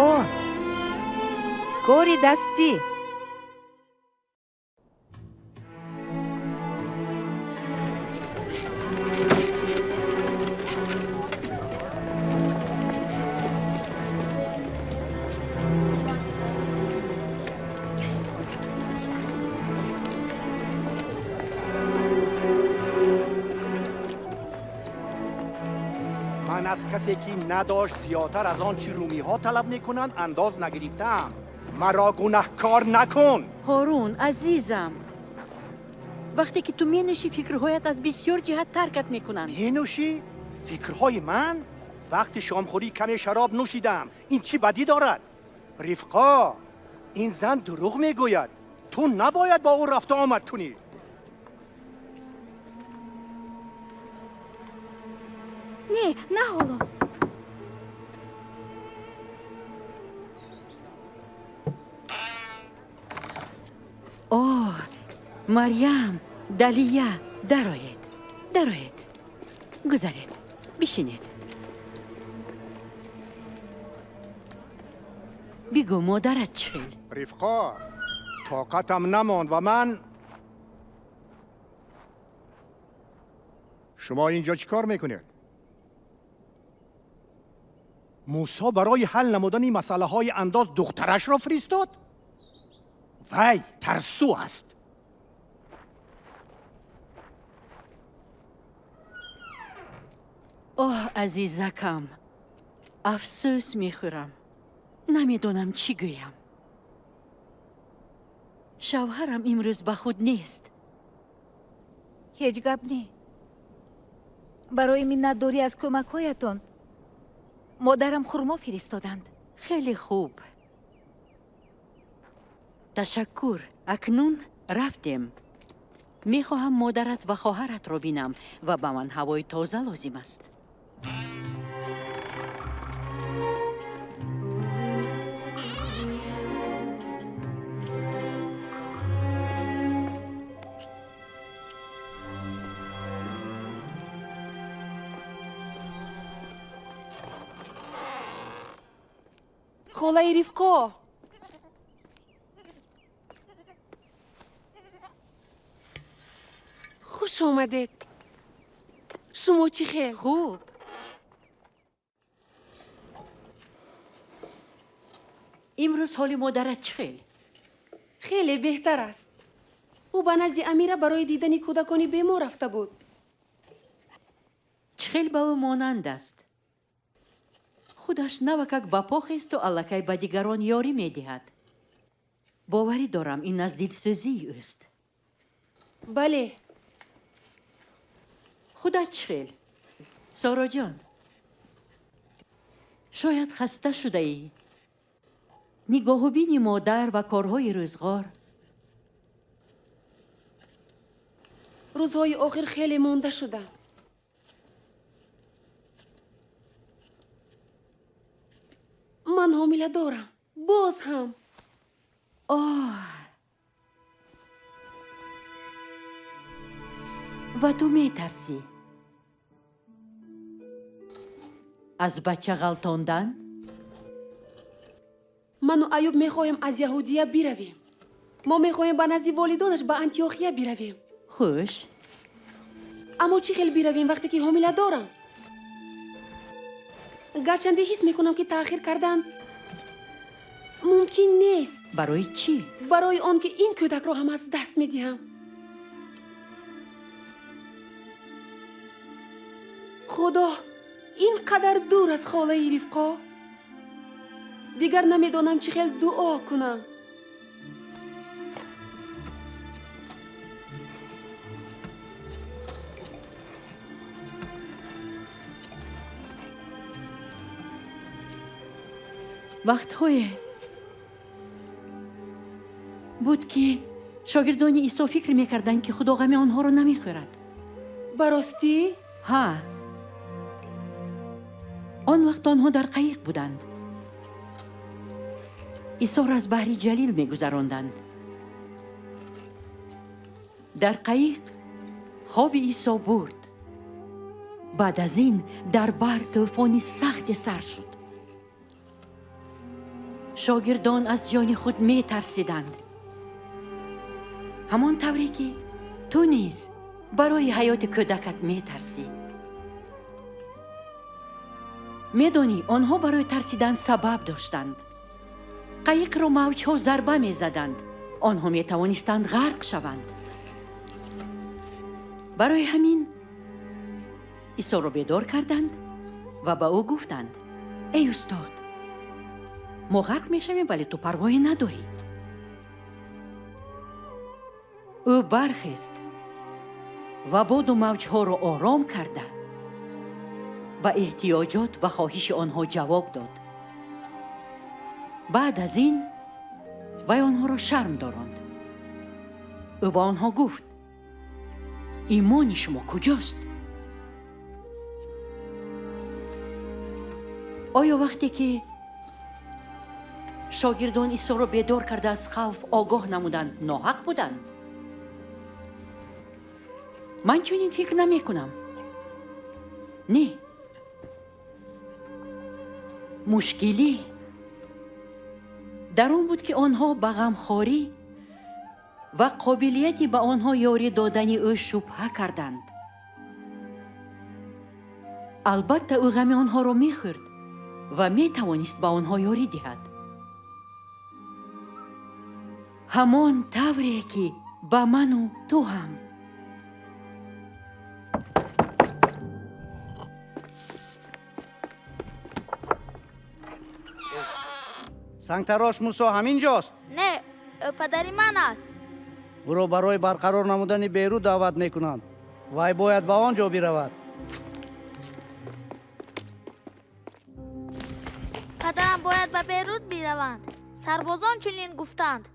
ривқо, кори дастӣ. من از کسی که نداشت زیادتر از آن چی رومی ها طلب میکنند انداز نگرفتم. مرا گناهکار نکن. هارون عزیزم، وقتی که تو مینوشی فکرهایت از بسیار جهت ترکت میکنن. مینوشی؟ فکرهای من؟ وقتی شامخوری کمی شراب نوشیدم. این چی بدی دارد؟ ریفقا، این زن دروغ میگوید. تو نباید با او رفت و آمد کنی. نه حالا. اوه مریم، دلیه، درآیید، گذارید، بشینید. بگو مادرت چی خیل؟ ریفقا، طاقتم نماند و من... شما اینجا چی کار میکنید؟ موسی برای حل نمودن این مسئله های انداز دخترش را فرستاد؟ وای ترسو است. اوه عزیزکم، افسوس میخورم، نمیدونم چی گویم. شوهرم امروز به خود نیست. هیچ گپ نی. برای منتداری از کمک‌هایتان مادرم خرما فرستادند. خیلی خوب. تشکر. اکنون رفتیم. میخواهم مادرت و خواهرت را بینم و به من هوای تازه لازم است. خالای ریفقو، خوش آمدید. شما چی خیل؟ خوب. امروز حال مادرت چی خیل؟ خیلی بهتر است. او به نزد امیره برای دیدن کودکانی بیمار رفته بود. چی خیل به او مانند است؟ خودش نوکک با پاخ است و الکی به دیگران یاری میدهد. باوری دارم این از دلسوزی است. بله. خودت چی خیل؟ سارا جان، شاید خسته شده ای. نگاه و بینی مادر و کارهای روزگار. روزهای آخر خیلی مانده شده. من حامله دارم. باز هم. و تو میترسی از بچه غلطاندن؟ من و ایوب میخوایم از یهودیه برویم. ما میخوایم به نزد والدانش به انتیوخیه برویم. خوش. اما چی خیلی برویم وقتی که حامله دارم؟ گرچنده حس میکنم که تأخیر کردن ممکن نیست. برای چی؟ برای آن که این کودک را هم از دست میدهم. خدا اینقدر دور از خاله ریفقا. دیگر نمیدانم چی خیلی دعا کنم. وقت‌های بود که شاگردانی عیسی فکر میکردند که خدا غم آنها رو نمیخورد. براستی؟ ها. آن وقت آنها در قایق بودند. عیسی را از بحر جلیل میگذراندند. در قایق خواب عیسی برد. بعد از این در بحر طوفانی سخت سر شد. شاگردان از جان خود می ترسیدند. همان طوری که تو نیز برای حیات کودکت می ترسی. می دانی آنها برای ترسیدن سبب داشتند. قایق را موجها ضربه می زدند. آنها می توانستند غرق شوند. برای همین عیسی را بیدار کردند و به او گفتند ای استاد، ما غرق می شویم ولی تو پروایی نداری. او برخاست و باد و موجها را آرام کرده به احتیاجات و خواهش آنها جواب داد. بعد از این وی آنها را شرم داراند. او با آنها گفت ایمان شما کجاست؟ آیا وقتی که شاگردان عیسی را بیدار کرده از خوف آگاه نمودند ناحق بودند؟ من چنین فکر نمی کنم. نه. مشکلی در آن بود که آنها به غمخواری و قابلیتی به آنها یاری دادن او شبهه کردند. البته او غم آنها را می خورد و می توانست به آنها یاری دهد. همان طوری که به من و تو هم. سنگتراش موسی همین جاست. نه، پدری من است. او را برای برقرار نمودن بیرون دعوت میکنند. وی باید به آنجا برود. پدرم باید به بیروت بروند. سربازان چنین گفتند.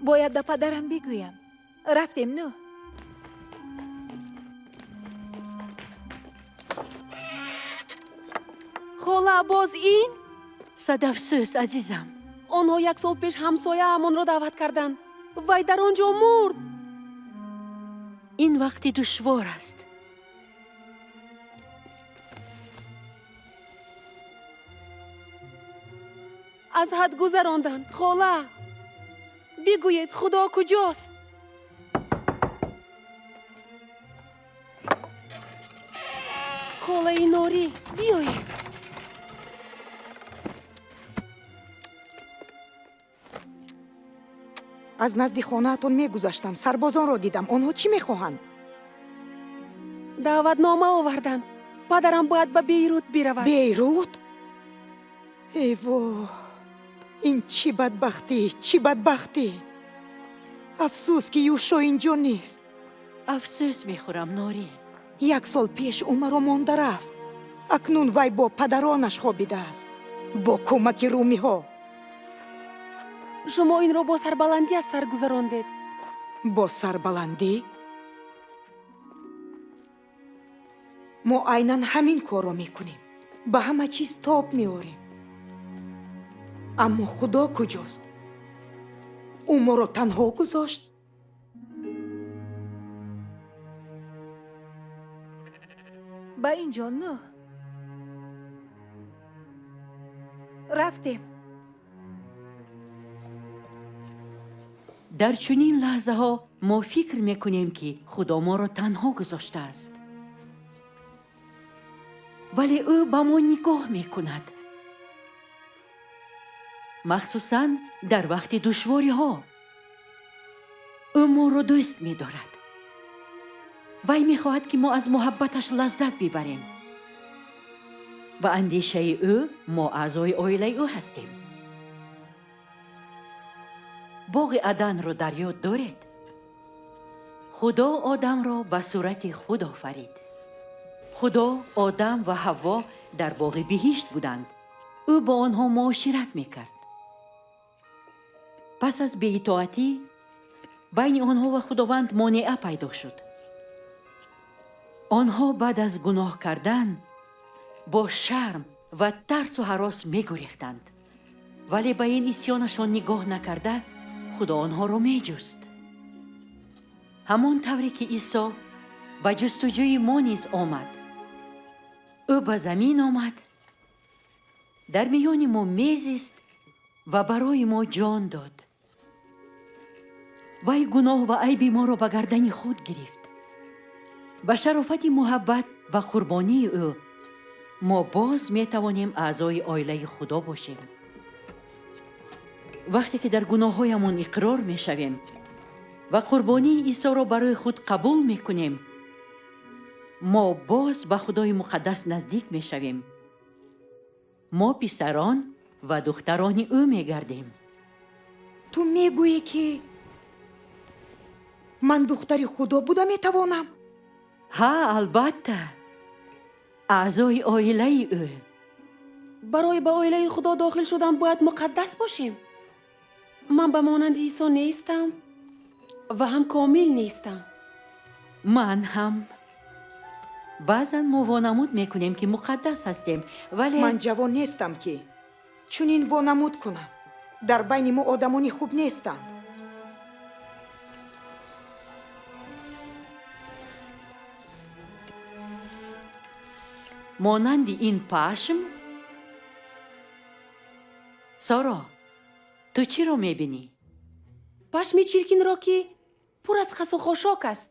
باید به پدرم بگویم. رفتیم نو. خاله باز این؟ صد افسوس عزیزم. آنها 1 سال پیش همسایه امان را دعوت کردند. وی در آنجا مرد. این وقتی دشوار است. از حد گذراندند. خاله بگویید خدا کجاست؟ خاله نوری بیایید. از نزد خانه‌تان می‌گذشتم. سربازان را دیدم. آنها چی می‌خواهند؟ دعوتنامه آوردند. پدرم باید به بیروت برود. بیروت؟ ای وای، این چی بدبختی، چی بدبختی. افسوس که یوشا اینجا نیست. افسوس میخورم ناری. 1 سال پیش او مرا مانده رفت. اکنون وی با پدرانش خوابیده است، با کمک رومی‌ها. شما این را با سربلندی از سر گذراندید. با سربلندی؟ ما عیناً همین کار را میکنیم. به همه چیز تاب میاریم. اما خدا کجاست؟ او ما را تنها گذاشت؟ به اینجا نه. رفتیم. در چنین لحظه ها ما فکر میکنیم که خدا ما را تنها گذاشته است. ولی او با ما نگاه میکند. مخصوصاً در وقت دشواری ها. او ما را دوست می‌دارد. وی می‌خواهد که ما از محبتش لذت ببریم. به اندیشه او ما اعضای عائله او هستیم. باغ عدن را در یاد دارید؟ خدا آدم را به صورت خود آفرید. خدا، آدم و حوا در باغ بهشت بودند. او با آنها معاشرت می‌کرد. پس از بی‌اطاعتی بین آنها و خداوند مانعه پیدا شد. آنها بعد از گناه کردن با شرم و ترس و هراس می‌گریختند. ولی به این عصیانشان نگاه نکرده خدا آنها را می‌جست. همان طوری که عیسی ба ҷустуҷӯи мо низ омад. ӯ ба замин омад, дар миёни мо мезист ва барои мо ҷон дод. вай гуноҳ ва айби моро ба гардани худ гирифт. ба шарофати муҳаббат ва қурбонии ӯ мо боз метавонем аъзои оилаи худо бошем. вақте ки дар гуноҳҳоямон иқрор мешавем ва қурбонии исоро барои худ қабул мекунем, мо боз ба худои муқаддас наздик мешавем. мо писарон ва духтарони ӯ мегардем. ту мегӯӣ ки ман духтари худо буда метавонам? ҳа, албатта, аъзои оилаи ӯ. барои ба оилаи худо дохил шудан бояд муқаддас бошем. ман ба монанди исо нестам ва ҳам комил нестам. ман ҳам. баъзан мо вонамуд мекунем ки муқаддас ҳастем, вале ман ҷавон нестам ки чунин вонамуд кунам. дар байни мо одамони хуб нестанд. монанди ин пашм. соро, ту чиро мебинӣ? пашми чиркинро ки пур аз хасу хошок аст.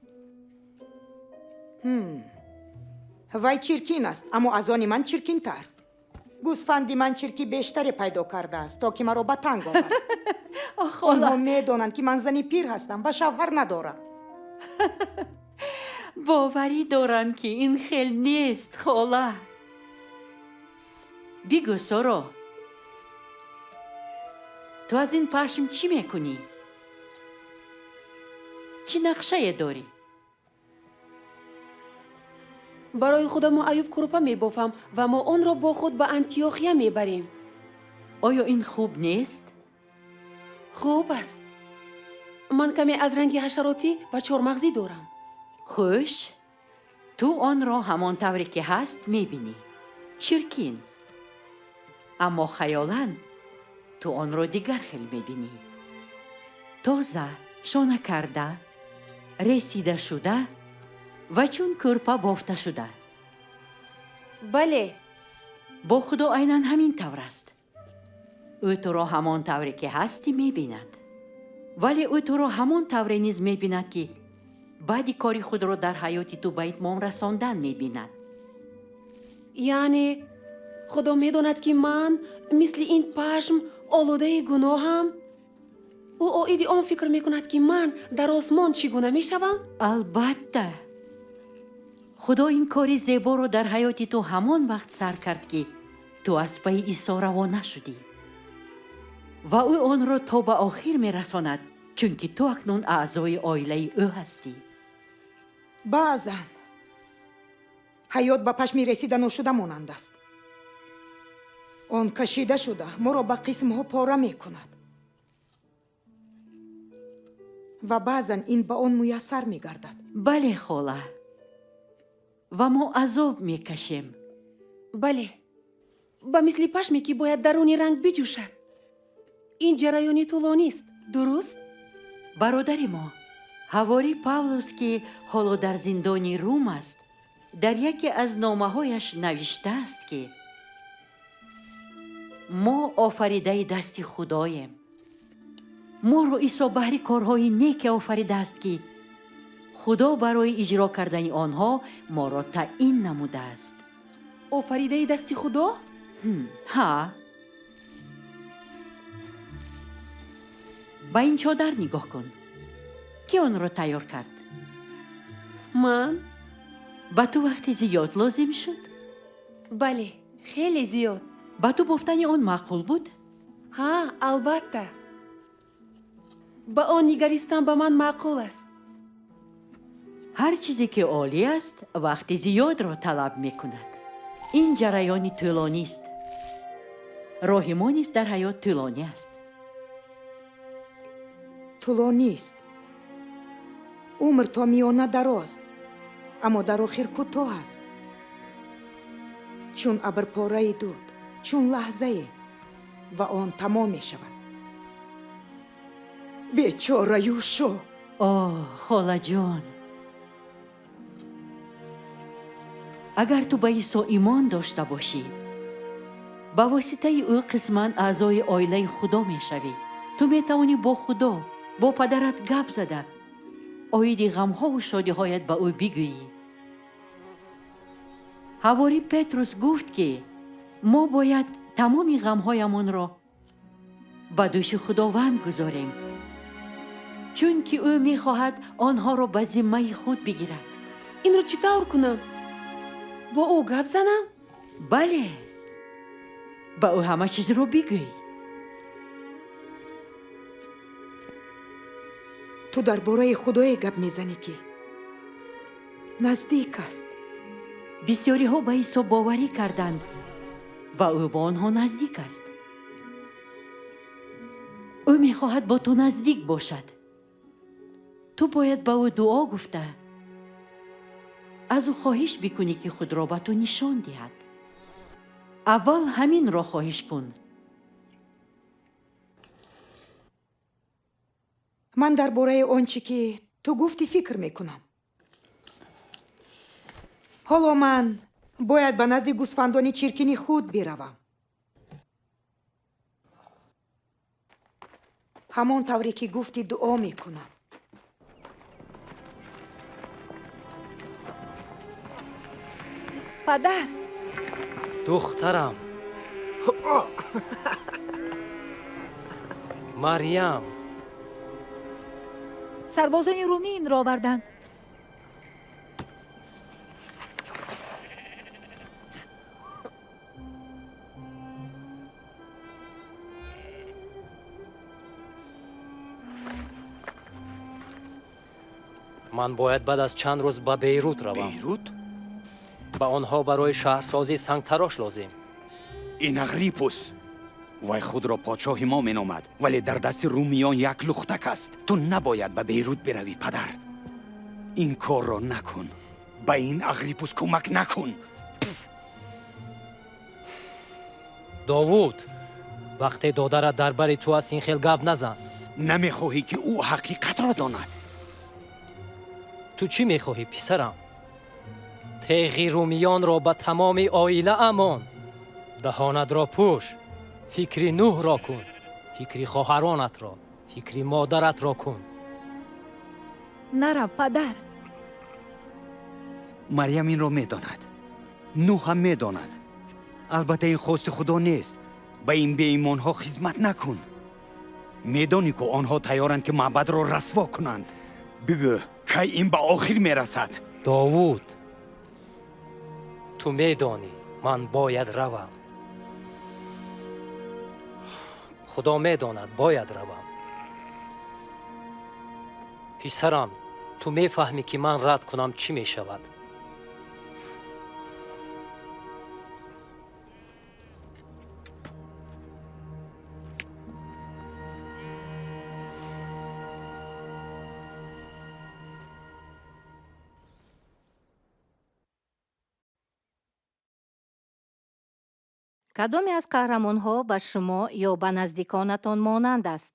вай чиркин аст, аммо аз они ман чиркинтар. гӯсфанди ман чирки бештаре пайдо кардааст, то ки маро ба танг овард. онҳо медонанд ки ман зани пир ҳастам ва шавҳар надорам. боварӣ дорам ки ин хел нест, хола. бигӯ, соро, ту аз ин пашм чӣ мекунӣ? чӣ нақшае дорӣ? барои худо мо аюб курупа мебофам ва мо онро бо худ ба антиохия мебарем. оё ин хуб нест? хуб аст. ман каме аз ранги ҳашаротӣ ва чормағзӣ дорам. хуш, ту онро ҳамон тавре ки ҳаст мебинӣ. чиркин. аммо хаёлан ту онро дигар хел мебинӣ. тоза, шона карда, ресида шуда ва чун кӯрпа бофта шуда. бале, бо худо айнан ҳамин тавр аст. ӯ туро ҳамон тавре ки ҳастӣ мебинад. вале ӯ туро ҳамон тавре низ мебинад ки баъди кори худро дар ҳаёти ту ба итмом расондан мебинад. яъне худо медонад ки ман мисли ин пашм олудаи гуноҳам. ӯ оиди он фикр мекунад ки ман дар осмон чӣ гуна мешавам? албатта. худо ин кори зеборо дар ҳаёти ту ҳамон вақт сар кард ки ту аз пайи исо равона шудӣ. ва ӯ онро то ба охир мерасонад, чунки ту акнун аъзои оилаи ӯ ҳастӣ. баъзан ҳаёт ба пашми ресида ношуда монанд аст. он кашида шуда моро ба қисмҳо пора мекунад. ва баъзан ин ба он муяссар мегардад. бале, хола. ва мо азоб мекашем. бале, ба мисли пашме ки бояд даруни ранг биҷӯшад. ин ҷараёни тӯлонист, дуруст? бародари мо, ҳавори Павлус ки ҳоло дар зиндони Рум аст, дар яке аз номаҳояш навиштааст ки мо офаридаи дасти худоем. моро исо баҳри корҳои неке офаридааст ки худо барои иҷро кардани онҳо моро таъин намудааст. офаридаи дасти худо? ҳа. ба ин чодар нигоҳ кун. ки онро тайёр кард? ман? ба ту вақти зиёд лозим шуд? бале, хеле зиёд. ба ту бофтани он маъқул буд? ҳа, албатта. ба он нигаристан ба ман маъқул аст. ҳар чизе ки олӣ аст, вақти зиёдро талаб мекунад. ин ҷараёни тӯлонист. роҳи мо низ дар ҳаёт тӯлонӣ аст. тӯлонист. умр то миёна дароз, аммо дар охир кӯтоҳ аст. чун абрпораи дуд, чун лаҳзае ва он тамом мешавад. бечора Юшо. оҳ, холаҷон. агар ту ба исо имон дошта бошӣ, ба воситаи ӯ қисман аъзои оилаи худо мешавӣ. ту метавонӣ бо худо, бо падарат гап зада, оиди ғамҳову шодиҳоят ба ӯ бигӯӣ. ҳавори петрус гуфт ки мо бояд тамоми ғамҳоямонро ба дӯши худованд гузорем, чунки ӯ мехоҳад онҳоро ба зиммаи худ бигирад. инро чӣ тавр кунам? бо ӯ гап занам? бале, ба ӯ ҳама чизро бигӯй. ту дар бораи худое гап мезанӣ ки наздик аст. бисёриҳо ба исо боварӣ карданд ва ӯ ба онҳо наздик аст. ӯ мехоҳад бо ту наздик бошад. ту бояд ба ӯ дуо гуфта аз ӯ хоҳиш бикунӣ ки худро ба ту нишон диҳад. аввал ҳаминро хоҳиш кун. ман дар бораи он чӣ ки ту гуфтӣ фикр мекунам. ҳоло ман бояд ба назди гӯсфандони чиркини худ биравам. ҳамон тавре ки гуфтӣ дуо мекунам. падар, духтарам марьям, сарбозони румӣ инро оварданд. ман бояд баъд аз чанд рӯз ба бейрут равам. бейрут? ба онҳо барои шаҳрсозӣ сангтарош лозим. ин агриппус вай худро подшоҳи мо меномад, вале дар дасти румиён як лухтак аст. ту набояд ба бейрут биравӣ, падар. ин корро накун. ба ин агриппус кӯмак накун. довуд, вақте додарат дар бари ту аст, ин хел гап назан. намехоҳӣ ки ӯ ҳақиқатро донад. ту чӣ мехоҳӣ, писарам? теғи румиёнро ба тамоми оила амон. даҳонатро пӯш. фикри нӯҳро кун. фикри хоҳаронатро, фикри модаратро кун. нарав, падар. марьям инро медонад. нӯҳ ҳам медонад. албатта ин хости худо нест. ба ин беимонҳо хизмат накун. медонӣ ку онҳо тайёранд ки маъбадро расво кунанд. бигӯ, кай ин ба охир мерасад? довуд, ту медонӣ ман бояд равам. худо медонад бояд равам. писарам, ту мефаҳмӣ ки ман рад кунам чӣ мешавад. кадоме аз қаҳрамонҳо ба шумо ё ба наздиконатон монанд аст?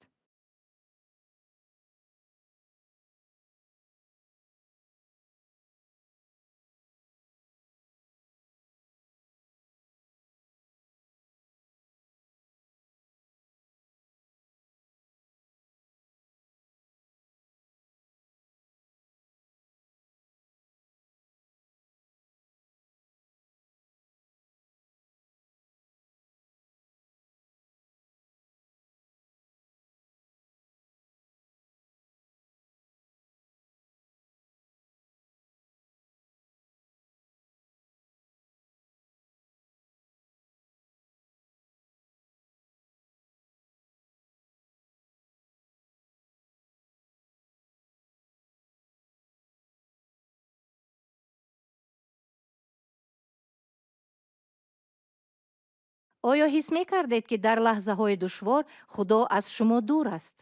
оё ҳис мекардед ки дар лаҳзаҳои душвор худо аз шумо дур аст?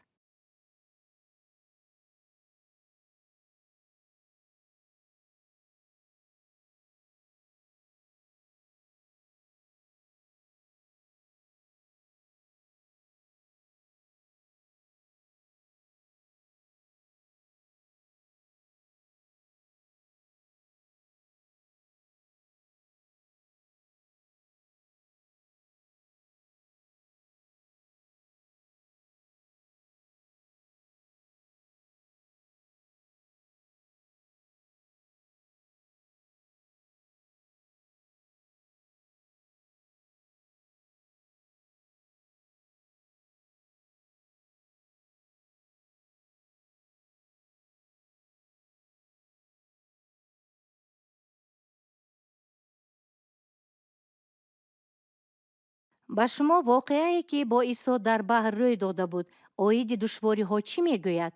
ба шумо воқеае ки бо исо дар баҳр рӯй дода буд оиди душвориҳо чӣ мегӯяд?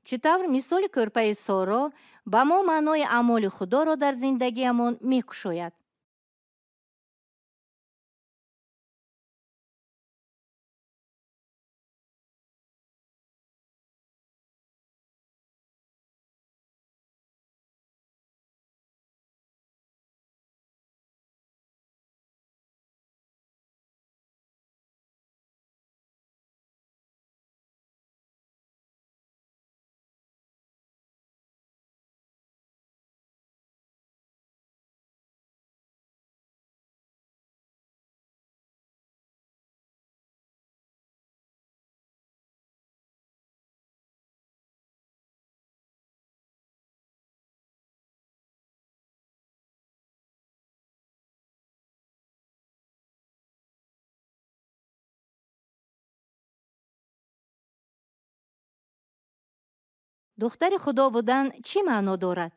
чӣ тавр мисоли кӯрпаи соро ба мо маънои аъмоли худоро дар зиндагиямон мекушояд? духтари худо будан чӣ маъно дорад?